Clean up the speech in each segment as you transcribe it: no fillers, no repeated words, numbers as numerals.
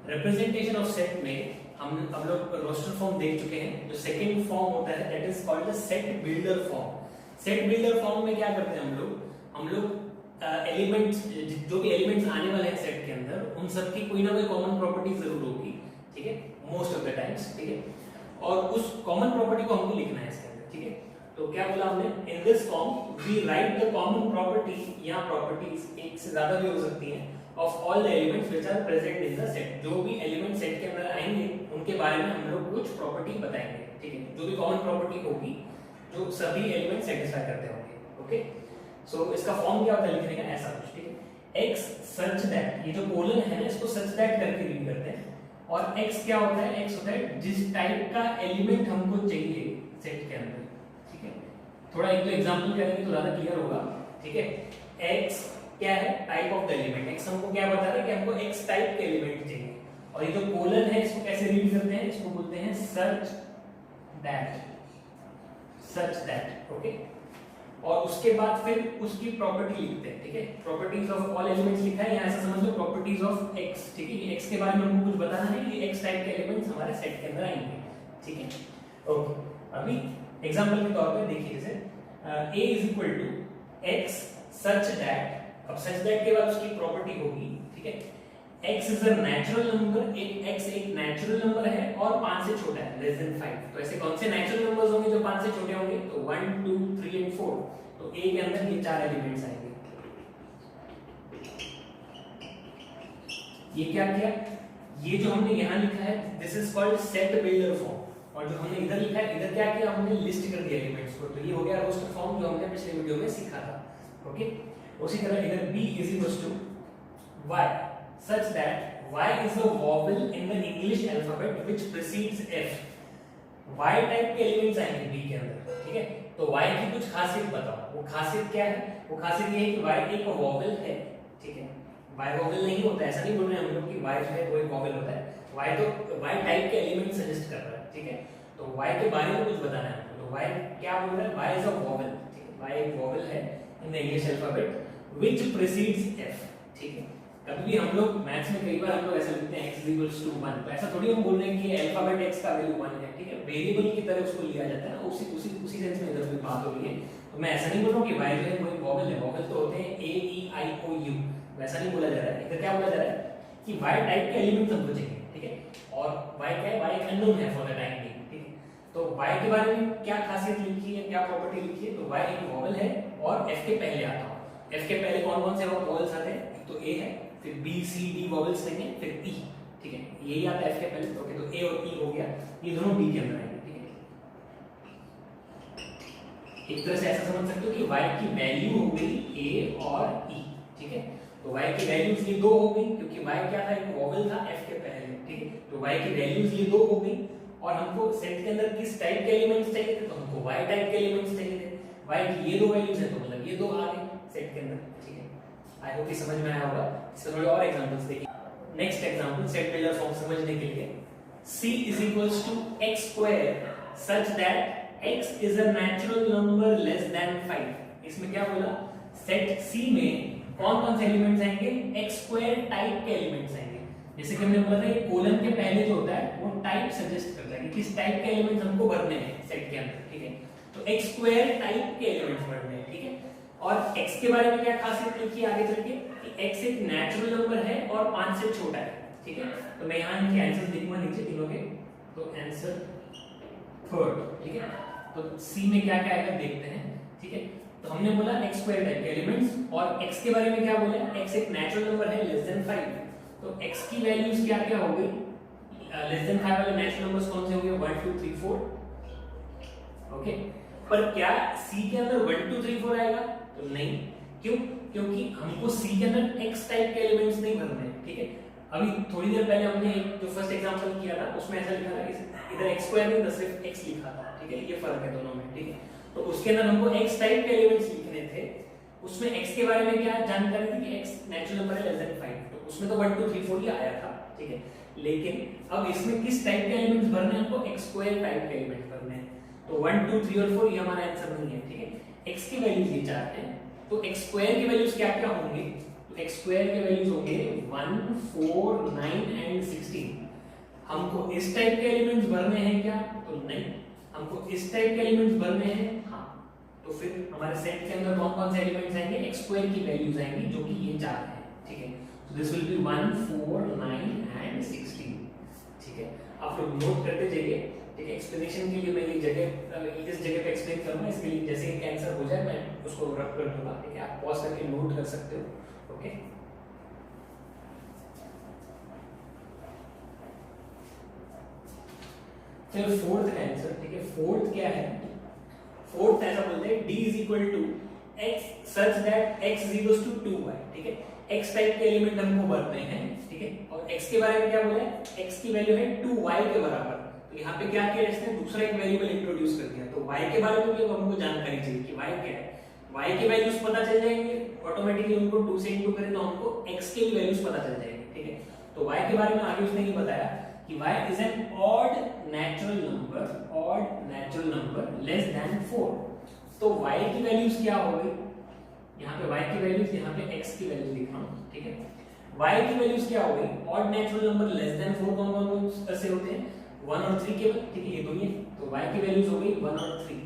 Representation of set में हम लोग रोस्टर फॉर्म देख चुके हैं। जो सेकंड फॉर्म होता है that is called the set builder form. Set builder form में क्या करते हैं हम लोग एलिमेंट्स, जो भी एलिमेंट्स आने वाले हैं सेट के अंदर, उन सब की कोई ना कोई कॉमन प्रॉपर्टी जरूर होगी, ठीक है, मोस्ट ऑफ द टाइम्स, ठीक है, और उस कॉमन प्रॉपर्टी को हमको लिखना है इसके अंदर, ठीक है। तो क्या बोला हमने, in this form we write the common property या प्रॉपर्टीज, एक से ज्यादा भी हो सकती हैं, of all the elements which are present in the set. जो भी एलिमेंट सेट के अंदर आएंगे उनके बारे में हम लोग कुछ प्रॉपर्टी बताएंगे, ठीक है, जो भी कॉमन प्रॉपर्टी होगी जो सभी एलिमेंट सेटिस्फाई करते होंगे, ओके। सो इसका फॉर्म क्या होता है लिखने का, ऐसा कुछ, ठीक है। x such that, ये जो कोलन है ना इसको such that करके रीड करते हैं, और x क्या होता है, x होता है जिस टाइप का एलिमेंट हमको चाहिए सेट के अंदर, ठीक है। थोड़ा एक तो एग्जांपल करेंगे तो ज्यादा क्लियर होगा, ठीक है। x क्या है, type of the element. x हमको क्या बता रहा है कि हमको x टाइप के एलिमेंट चाहिए, और ये जो कोलन है इसको कैसे रीड करते हैं, इसको बोलते हैं such that, ओके। और उसके बाद फिर उसकी प्रॉपर्टी लिखते हैं, ठीक है। प्रॉपर्टीज ऑफ ऑल एलिमेंट्स लिखा है, यहाँ से समझ लो प्रॉपर्टीज ऑफ x, ठीक है। x के बारे में हमको कुछ बताना है कि x टाइप के एलिमेंट्स हमारे सेट के अंदर आएंगे, ठीक है, ओके। अभी एग्जांपल के तौर पे देखिए, जैसे a is equal to x such that, अब सच दैट के बाद उसकी प्रॉपर्टी होगी, ठीक है। x is a natural number, x एक नेचुरल नंबर है और 5 से छोटा है, लेस देन 5। तो ऐसे कौन से नेचुरल नंबर्स होंगे जो 5 से छोटे होंगे, तो 1 2 3 एंड 4। तो a के अंदर ये 4 एलिमेंट्स आएंगे। ये क्या किया, ये जो हमने यहाँ लिखा है this is called set builder form, और जो हमने इधर लिखा है, इधर क्या किया, हमने लिस्ट कर दिया एलिमेंट्स को। तो ये हो गया रोस्टर फॉर्म जो हमने पिछले वीडियो में सीखा था, ओके। उसी तरह इधर b is equal to y such that y is a vowel in the English alphabet which precedes f। y type के एलिमेंट्स आएंगे b के अंदर, ठीक है। तो y की कुछ खासियत बताओ, वो खासियत क्या है, वो खासियत ये है कि y एक वॉवेल है, ठीक है। y वॉवेल नहीं होता, ऐसा नहीं बोल रहे हम लोग कि y जो है वो एक वॉवेल होता है। y तो y टाइप के एलिमेंट सजेस्ट कर रहा है, ठीक है। तो y के बारे में कुछ बताना है हमको, तो y क्या बोल रहा है, y इज अ वॉवेल, ठीक है। y एक वॉवेल है in the English alphabet which precedes f, ठीक है। कभी भी हम लोग मैथ्स में कई बार हम लोग ऐसा लिखते हैं x = 1, तो ऐसा थोड़ी हम बोल रहे हैं कि अल्फाबेट x का वैल्यू 1 है, ठीक है। वेरिएबल की तरह उसको लिया जाता है, उसी सेंस में इधर भी बात हो रही है। तो मैं ऐसा नहीं बोल रहा हूं कि y जो है वो एक वॉवेल है, वॉवेल तो होते हैं a e i o u, वैसा नहीं बोला जा रहा है। इधर क्या बोला जा रहा है कि y टाइप के एलिमेंट हमको चाहिए, ठीक है, और y क्या है, y एक अननोन है फॉर द टाइम बीइंग, ठीक है। तो y के बारे में क्या खासियत लिखी है, क्या प्रॉपर्टी लिखी है, तो y एक वॉवेल है और f के पहले आता है। f के पहले कौन-कौन से वॉवेल्स आते हैं, तो a है, फिर b c d वॉवेल्स लेंगे, फिर e, ठीक है, यही आता है f के पहले, ओके। तो a और e हो गया, ये दोनों b के अंदर आएंगे, ठीक है। एक तरह से ऐसा समझ सकते हो कि y की वैल्यू हो गई a और e, ठीक है। तो y की वैल्यूज ये दो हो गई, क्योंकि y क्या था, एक वॉवेल था f के पहले, ठीक है। तो y की वैल्यूज ये दो हो गई, और हमको सेट के अंदर किस टाइप के एलिमेंट्स चाहिए थे, तो हमको y टाइप के एलिमेंट्स चाहिए थे। y की ये दो वैल्यूज है तो मतलब ये दो आ गए सेट के अंदर, ठीक है। आई होप ये समझ में आया होगा। इसमें थोड़े और एग्जांपल्स देखिए। Next example set builder form समझने के लिए, c = x² such that x is a natural number less than 5। इसमें क्या बोला, सेट c में कौन-कौन से एलिमेंट्स आएंगे, x² टाइप के एलिमेंट्स आएंगे। जैसे कि हमने बोला था कोलन के पहले जो होता है वो टाइप सजेस्ट करता है कि किस टाइप के एलिमेंट्स हमको भरने हैं सेट के अंदर, ठीक है। तो x² टाइप के एलिमेंट्स भरने हैं, ठीक है। और x के बारे में क्या खासियत लिखी है आगे चल के, कि x एक नेचुरल नंबर है और 5 से छोटा है, ठीक है। तो मैं यहाँ इनके आंसर लिखूंगा नीचे तीनों के, तो आंसर थर्ड, ठीक है। तो c में क्या क्या आएगा देखते हैं, ठीक है। तो हमने बोला x² टाइप के एलिमेंट्स, और x के बारे में क्या बोला, x एक नेचुरल नंबर है लेस देन 5। तो x की वैल्यूज क्या क्या हो गई, लेस देन 5 वाले नेचुरल नंबर्स कौन से हो गए, 1 2 3 4, ओके। पर क्या c के अंदर 1 2 3 4 आएगा, तो नहीं, क्यों, क्योंकि हमको c के अंदर x टाइप के एलिमेंट्स नहीं भरने हैं, ठीक है। अभी थोड़ी देर पहले हमने एक जो फर्स्ट एग्जांपल किया था उसमें ऐसा लिखा था कि इधर x² में सिर्फ x लिखा था, ठीक है। ये फर्क है दोनों में, ठीक है। तो उसके अंदर हमको x टाइप के एलिमेंट्स लिखने थे, उसमें x के बारे में क्या जानकारी थी कि x नेचुरल नंबर है लेस देन 5, तो उसमें तो 1 2 3 4 ही आया था, ठीक है। लेकिन अब इसमें किस टाइप के एलिमेंट्स भरने हैं, हमको x² टाइप के एलिमेंट्स भरने हैं। तो 1 2 3 और 4 ये हमारा आंसर नहीं है, ठीक है। x की वैल्यूज ये 4 है, तो x² की वैल्यूज क्या क्या होंगी, तो x स्क्वायर के वैल्यूज होंगे 1, 4, 9 एंड 16। हमको इस टाइप के एलिमेंट्स भरने हैं क्या? तो नहीं। हमको इस टाइप के एलिमेंट्स भरने हैं, हाँ। तो फिर हमारे सेट के अंदर कौन कौन से एलिमेंट्स आएंगे? x स्क्वायर की वैल्यूज आएंगी, जो कि ये 4 है, ठीक है। So this will be 1, 4, 9 and 16, ठीक है। आप लोग नोट करते जाइए, ठीक है। एक्सप्लेनेशन के लिए मैं ये जगह इस जगह पे एक्सप्लेन करूंगा, इसके लिए जैसे एक आंसर हो जाए मैं उसको रफ कर दूंगा, ठीक है। आप पॉज करके नोट कर सकते हो, ओके। चलो फोर्थ का आंसर, ठीक है। फोर्थ क्या है? फोर्थ ऐसा बोलते हैं d is equal to x such that x is equals to 2y, ठीक है। x टाइप के एलिमेंट हमको भरने हैं, ठीक है। और x के बारे में क्या बोला है? x की वैल्यू है 2y के बराबर। तो यहाँ पे क्या किया इसने? दूसरा एक वेरिएबल इंट्रोड्यूस कर दिया। तो y के बारे में भी हमको जानकारी चाहिए कि y क्या है। y के वैल्यूज पता चल जाएंगे ऑटोमेटिकली, उनको 2 से इंटू करें तो हमको x के भी वैल्यूज पता चल जाएंगे, ठीक है। तो y के बारे में आगे उसने ये बताया कि y is an odd natural number less than 4। तो y की वैल्यूज क्या हो गई? यहाँ पे y की वैल्यूज, यहाँ पे x की वैल्यूज लिख रहा हूँ, ठीक है। y की वैल्यूज क्या हो गई? odd natural number less than 4 कौन से होते हैं? 1 और 3 केवल, ठीक है। ये दो ही है, तो y की वैल्यूज हो गई 1 और 3।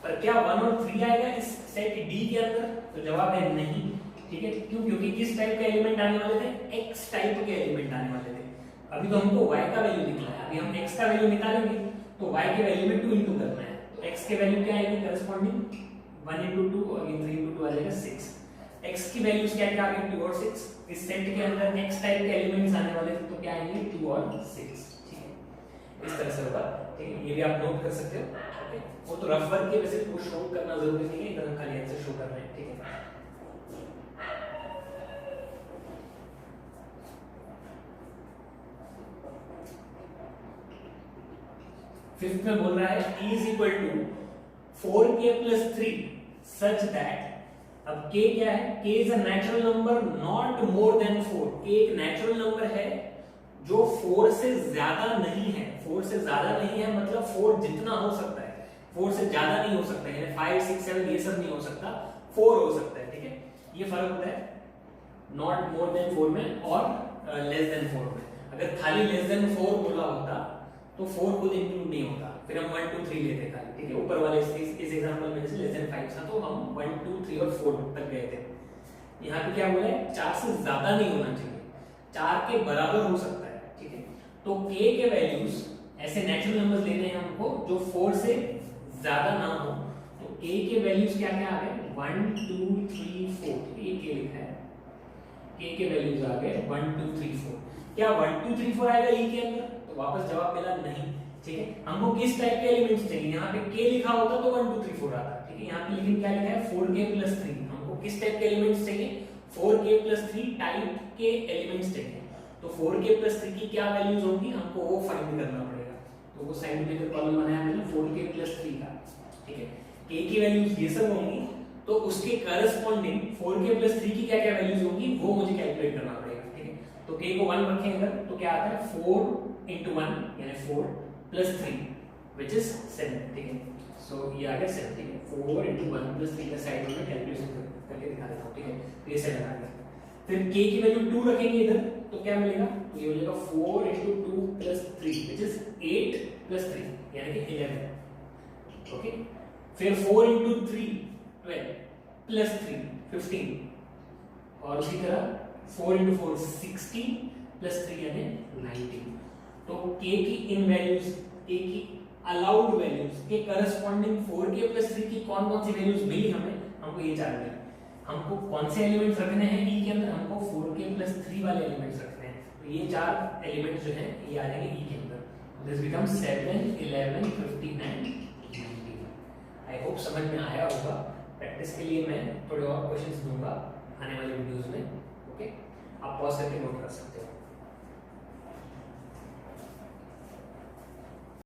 पर क्या 1 और 3 आएगा इस सेट d के अंदर? तो जवाब है नहीं, ठीक है। क्यों? क्योंकि किस टाइप के एलिमेंट आने वाले थे? x टाइप के एलिमेंट आने वाले थे। अभी तो हमको y का वैल्यू निकला है, अभी हम x का वैल्यू निकालेंगे तो y के वैल्यू में 2 इंटू करना है। तो x के वैल्यू क्या आएगी? करस्पॉन्डिंग 1 into 2 और ये 3 into 2 आ जाएगा 6। x की वैल्यूज क्या क्या आ गई? 2 और 6। इस सेट के अंदर x टाइप के एलिमेंट्स आने वाले थे, तो क्या आएंगे? 2 और 6, ठीक है। इस तरह से होगा, ठीक है। ये भी आप नोट कर सकते हो, ओके। वो तो रफ वर्क के वैसे वो शो करना जरूरी नहीं है, इधर हम खाली आंसर शो कर रहे हैं, ठीक है। फिफ्थ में बोल रहा है e is equal to 4k plus 3 such that, अब k क्या है? k is a natural number not more than 4। k एक नेचुरल नंबर है जो 4 से ज्यादा नहीं है। 4 से ज्यादा नहीं है मतलब 4 जितना हो सकता है, 4 से ज्यादा नहीं हो सकता, यानी 5, 6, 7 ये सब नहीं हो सकता, 4 हो सकता है, ठीक है। ये फर्क होता है नॉट मोर देन 4 में और लेस देन 4 में। अगर खाली लेस देन 4 बोला होता तो 4 खुद इंक्लूड नहीं होता, फिर हम 1, 2, 3 लेते खाली, ठीक है। ऊपर वाले इस एग्जांपल में जैसे लेस देन 5 था तो हम 1, 2, 3 और 4 तक गए थे। यहाँ पे क्या बोला है? 4 से ज्यादा नहीं होना चाहिए, 4 के बराबर हो सकता है, ठीक है। तो k के वैल्यूज ऐसे नेचुरल नंबर्स लेने हैं हमको जो 4 से ज्यादा ना हो। तो k के वैल्यूज क्या क्या आ गए? 1, 2, 3, 4, ये k लिखा है। k के वैल्यूज आ गए 1, 2, 3, 4। क्या 1, 2, 3, 4 आएगा e के अंदर? वापस जवाब मिला नहीं, ठीक है। हमको किस टाइप के एलिमेंट्स चाहिए? यहाँ पे k लिखा होता तो 1, 2, 3, 4 आता, ठीक है। यहाँ पे लेकिन क्या लिखा है? 4k plus 3। हमको किस टाइप के एलिमेंट्स चाहिए? 4k plus 3 टाइप के एलिमेंट्स चाहिए। तो 4k plus 3 की क्या वैल्यूज होंगी हमको वो फाइंड करना पड़ेगा। तो वो साइंटिफिक कॉलम बनाया मैंने 4k plus 3 का, ठीक है। k की वैल्यूज ये सब होंगी, तो उसके करस्पॉन्डिंग 4k plus 3 की क्या क्या वैल्यूज होंगी वो मुझे कैलकुलेट करना पड़ेगा, ठीक है। तो k को 1 रखें इधर तो क्या आता है? 4 into 1 यानी 4 plus 3 which is 7, ठीक है। सो ये आ गया 7, ठीक है। 4 into 1 plus 3 का साइड में कैलकुलेशन करके दिखा देता हूँ, ठीक है। तो ये 7 आ गया। फिर k की वैल्यू 2 रखेंगे इधर तो क्या मिलेगा? तो ये मिलेगा 4 into 2 plus 3 which is 8 plus 3 यानी कि 11, ओके। फिर 4 into 3 12 plus 3 15 और उसी तरह 4 into 4 16 plus 3 यानी 19। तो k की इन वैल्यूज, k की अलाउड वैल्यूज के करस्पॉन्डिंग 4k plus 3 की कौन कौन सी वैल्यूज मिली हमें, हमको ये जानना है। हमको कौन से एलिमेंट्स रखने हैं e के अंदर? हमको 4k plus 3 वाले एलिमेंट्स रखने हैं। तो ये 4 एलिमेंट्स जो हैं ये आ जाएंगे e के अंदर। This becomes 7, 11, 15 and 19। I hope समझ में आया होगा। प्रैक्टिस के लिए मैं थोड़े और क्वेश्चंस दूंगा आने वाले वीडियोस में, ओके। आप पॉज करके नोट कर सकते हो।